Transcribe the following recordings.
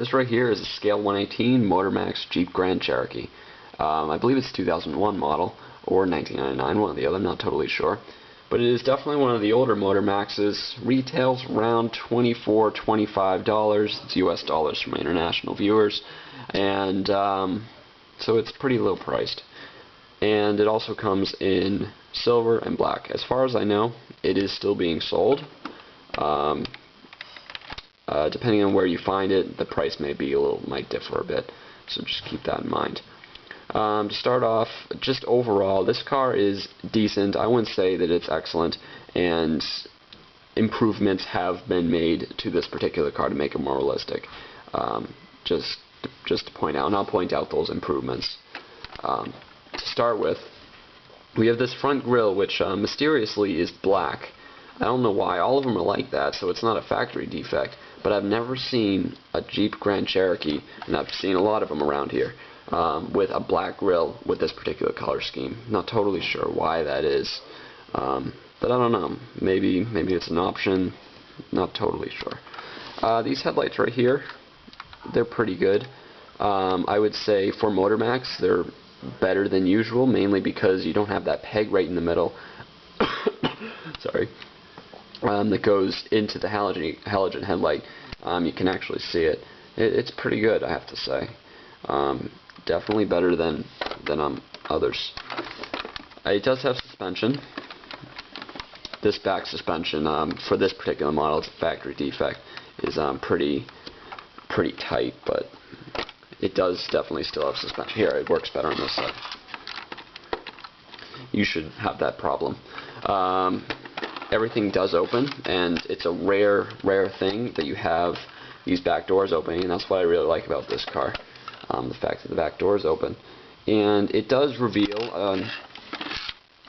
This right here is a scale 118 Motormax Jeep Grand Cherokee. I believe it's 2001 model, or 1999, one or the other, I'm not totally sure. But it is definitely one of the older Motormaxes. Retails around $24, $25. It's US dollars for my international viewers. And so it's pretty low priced. And it also comes in silver and black. As far as I know, it is still being sold. Depending on where you find it, the price might differ a bit. So just keep that in mind. To start off, just overall, this car is decent. I wouldn't say that it's excellent, and improvements have been made to this particular car to make it more realistic. Just to point out, and I'll point out those improvements. To start with, we have this front grille, which mysteriously is black. I don't know why. All of them are like that, so it's not a factory defect. But I've never seen a Jeep Grand Cherokee, and I've seen a lot of them around here, with a black grille with this particular color scheme. Not totally sure why that is, but I don't know. Maybe it's an option. Not totally sure. These headlights right here, they're pretty good. I would say for Motormax, they're better than usual, mainly because you don't have that peg right in the middle. Sorry. That goes into the halogen headlight. You can actually see it. It's pretty good, I have to say. Definitely better than others. It does have suspension. This back suspension for this particular model, it's a factory defect, is pretty tight, but it does definitely still have suspension. Here, it works better on this side. You should have that problem. Everything does open, and it's a rare thing that you have these back doors opening, and that's what I really like about this car, the fact that the back doors open. And it does reveal a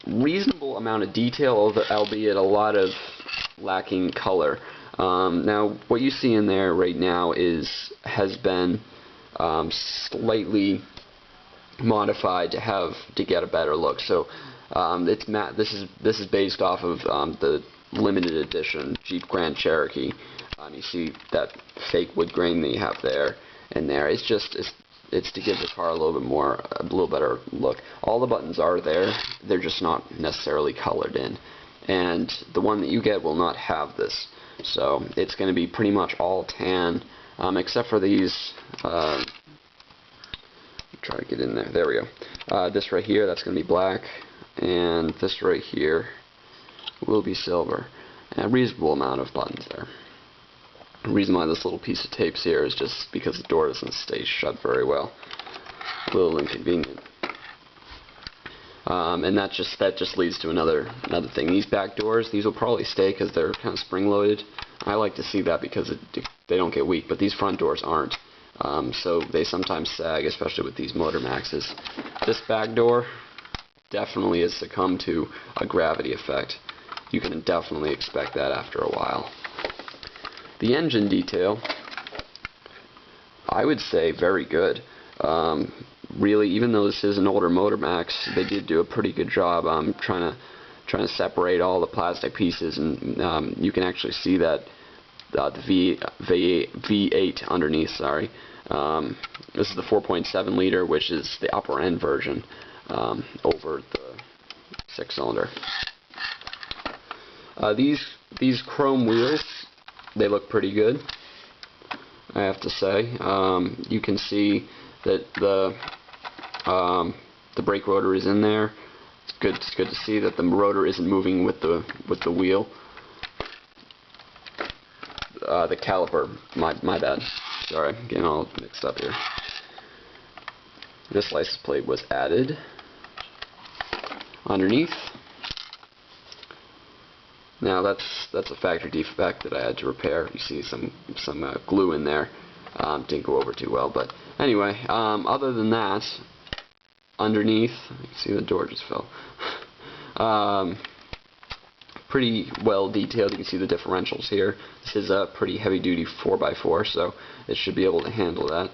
reasonable amount of detail, albeit a lot of lacking color. Now, what you see in there right now has been slightly modified to get a better look. So it's matte. This is based off of the limited edition Jeep Grand Cherokee. You see that fake wood grain that you have there and there. It's to give the car a little better look. All the buttons are there. They're just not necessarily colored in. And the one that you get will not have this. So it's going to be pretty much all tan, except for these. Try to get in there. There we go. This right here, that's going to be black, and this right here will be silver. And a reasonable amount of buttons there. The reason why this little piece of tape's here is just because the door doesn't stay shut very well. A little inconvenient. And that just leads to another thing. These back doors, these will probably stay because they're kind of spring-loaded. I like to see that because they don't get weak, but these front doors aren't. So they sometimes sag, especially with these Motormaxes. This back door definitely has succumbed to a gravity effect. You can definitely expect that after a while. The engine detail, I would say very good. Really, even though this is an older Motormax, they did do a pretty good job trying to separate all the plastic pieces, and you can actually see that the V8 underneath. Sorry, this is the 4.7 liter, which is the upper end version over the 6-cylinder. These chrome wheels, they look pretty good, I have to say. You can see that the brake rotor is in there. It's good to see that the rotor isn't moving with the wheel. The caliper, my bad. Sorry, I'm getting all mixed up here. This license plate was added underneath. Now that's a factory defect that I had to repair. You see some glue in there. Didn't go over too well, but anyway. Other than that, underneath, you can see the door just fell. Pretty well detailed. You can see the differentials here. This is a pretty heavy-duty 4x4, so it should be able to handle that.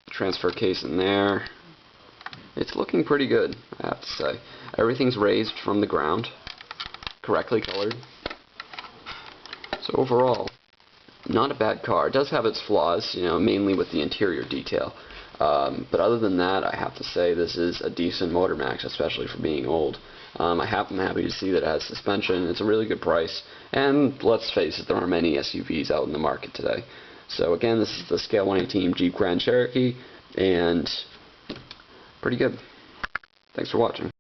Transfer case in there. It's looking pretty good, I have to say. Everything's raised from the ground, correctly colored. So overall, not a bad car. It does have its flaws, you know, mainly with the interior detail. But other than that, I have to say this is a decent Motormax, especially for being old. I'm happy to see that it has suspension. It's a really good price. And let's face it, there aren't many SUVs out in the market today. So again, this is the Scale 118 Jeep Grand Cherokee, and pretty good. Thanks for watching.